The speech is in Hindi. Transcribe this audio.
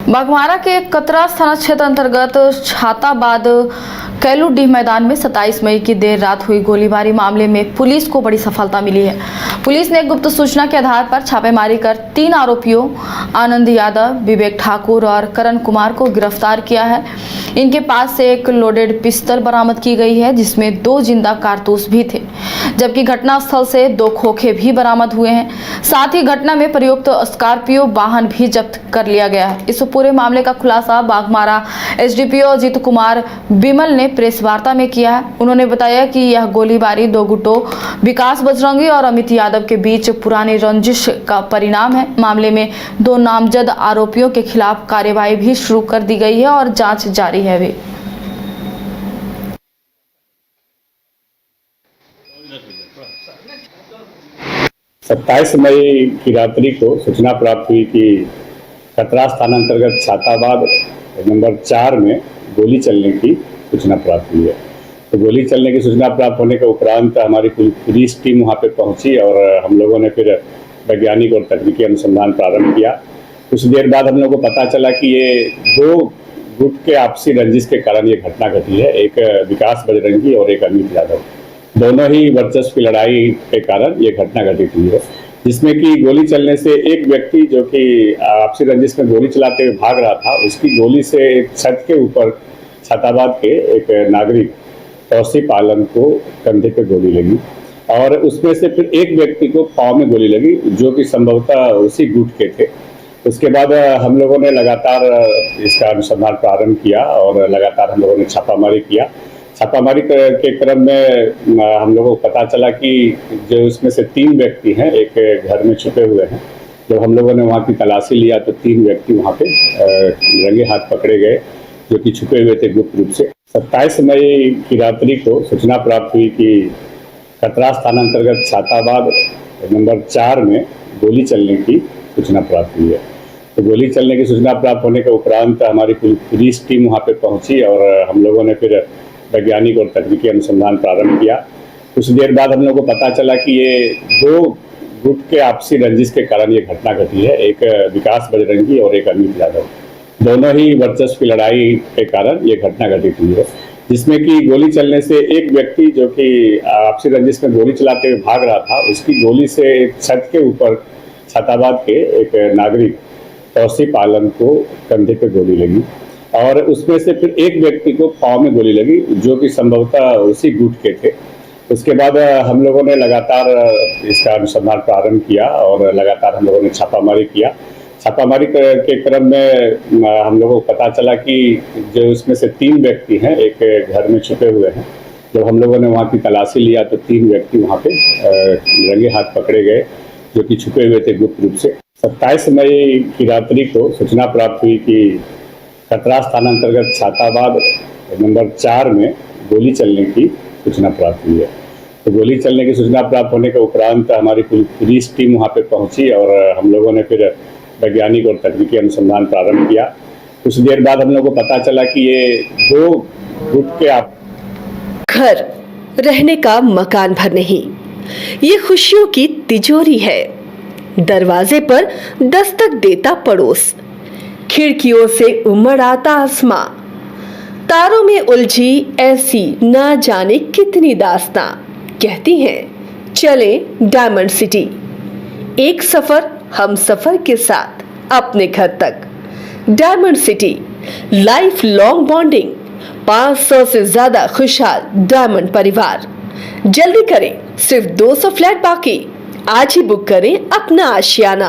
बाघमारा के कतरास थाना क्षेत्र अंतर्गत छाताबाद कैलूडीह मैदान में 27 मई की देर रात हुई गोलीबारी मामले में पुलिस को बड़ी सफलता मिली है। पुलिस ने गुप्त सूचना के आधार पर छापेमारी कर 3 आरोपियों आनंद यादव, विवेक ठाकुर और करण कुमार को गिरफ्तार किया है। इनके पास से एक लोडेड पिस्टल बरामद की गई है, जिसमें 2 जिंदा कारतूस भी थे, जबकि घटनास्थल से 2 खोखे भी बरामद हुए हैं। साथ ही घटना में प्रयुक्त स्कॉर्पियो वाहन भी जब्त कर लिया गया है। इस पूरे मामले का खुलासा बाघमारा एसडीपीओ अजीत कुमार बिमल ने प्रेस वार्ता में किया है। उन्होंने बताया कि यह गोलीबारी 2 गुटों विकास बजरंगी और अमित यादव के बीच पुरानी रंजिश का परिणाम है। मामले में 2 नामजद आरोपियों के खिलाफ कार्यवाही भी शुरू कर दी गई है और जांच जारी है। भी 27 मई की रात्रि को सूचना प्राप्त हुई कि कतरास थाना अंतर्गत छाताबाद नंबर 4 में गोली चलने की सूचना प्राप्त हुई है। तो गोली चलने की सूचना प्राप्त होने के उपरांत हमारी पुलिस टीम वहां पे पहुंची और हम लोगों ने फिर वैज्ञानिक और तकनीकी अनुसंधान प्रारंभ किया। कुछ देर बाद हम लोगों को पता चला कि ये 2 गुट के आपसी रंजिश के कारण ये घटना घटी है। एक विकास बजरंगी और एक अमित यादव, दोनों ही वर्चस्व की लड़ाई के कारण ये घटना घटित हुई है, जिसमें कि गोली चलने से एक व्यक्ति जो कि आपसी रंजिश में गोली चलाते हुए भाग रहा था, उसकी गोली से छत के ऊपर छाताबाद के एक नागरिक तौसीफ आलम को कंधे पे गोली लगी और उसमें से फिर एक व्यक्ति को पाँव में गोली लगी, जो कि संभवतः उसी गुट के थे। उसके बाद हम लोगों ने लगातार इसका अनुसंधान प्रारंभ किया और लगातार हम लोगों ने छापामारी किया। छापामारी के क्रम में हम लोगों को पता चला कि जो उसमें से 3 व्यक्ति हैं, एक घर में छुपे हुए हैं। जब हम लोगों ने वहाँ की तलाशी लिया तो 3 व्यक्ति वहाँ पे रंगे हाथ पकड़े गए, जो कि छुपे हुए थे गुप्त रूप से। 27 मई की रात्रि को सूचना प्राप्त हुई कि कतरास थाना अंतर्गत छाताबाद नंबर 4 में गोली चलने की सूचना प्राप्त हुई है। तो गोली चलने की सूचना प्राप्त होने के उपरांत हमारी पुलिस टीम वहाँ पे पहुंची और हम लोगों ने फिर वैज्ञानिक और तकनीकी अनुसंधान प्रारंभ किया। कुछ देर बाद हम लोगों को पता चला कि ये 2 गुट के आपसी रंजिश के कारण ये घटना घटी है। एक विकास बजरंगी और एक अमित यादव, दोनों ही वर्चस्व की लड़ाई के कारण ये घटना घटित हुई है, जिसमें कि गोली चलने से एक व्यक्ति जो कि आपसी रंजिश में गोली चलाते हुए भाग रहा था, उसकी गोली से छत के ऊपर छाताबाद के एक नागरिक तौसीफ आलम को कंधे पे गोली लगी और उसमें से फिर एक व्यक्ति को पाँव में गोली लगी, जो कि संभवतः उसी गुट के थे। उसके बाद हम लोगों ने लगातार इसका अनुसंधान प्रारंभ किया और लगातार हम लोगों ने छापामारी किया। छापामारी के क्रम में हम लोगों को पता चला कि जो उसमें से 3 व्यक्ति हैं, एक घर में छुपे हुए हैं। जब हम लोगों ने वहाँ की तलाशी लिया तो 3 व्यक्ति वहाँ पे रंगे हाथ पकड़े गए, जो कि छुपे हुए थे गुप्त रूप से। 27 मई की रात्रि को सूचना प्राप्त हुई कि कतरास थाना अंतर्गत छाताबाद नंबर 4 में गोली चलने की सूचना प्राप्त हुई है। तो गोली चलने की सूचना प्राप्त होने के उपरांत हमारी पुलिस टीम वहाँ पे पहुंची और हम लोगों ने फिर वैज्ञानिक और तकनीकी अनुसंधान प्रारंभ किया। कुछ देर बाद हम लोगों को पता चला कि ये 2 गुट के घर रहने का मकान भर नहीं, ये खुशियों की तिजोरी है। दरवाजे पर दस्तक देता पड़ोस, खिड़कियों से उमड़ आता आसमां, तारों में उलझी ऐसी ना जाने कितनी दास्तां। कहती हैं चले डायमंड सिटी, एक सफर हम सफर के साथ अपने घर तक। Diamond city, life long bonding, 500 से ज्यादा खुशहाल डायमंड परिवार। जल्दी करें, सिर्फ 200 फ्लैट बाकी। आज ही बुक करें अपना आशियाना।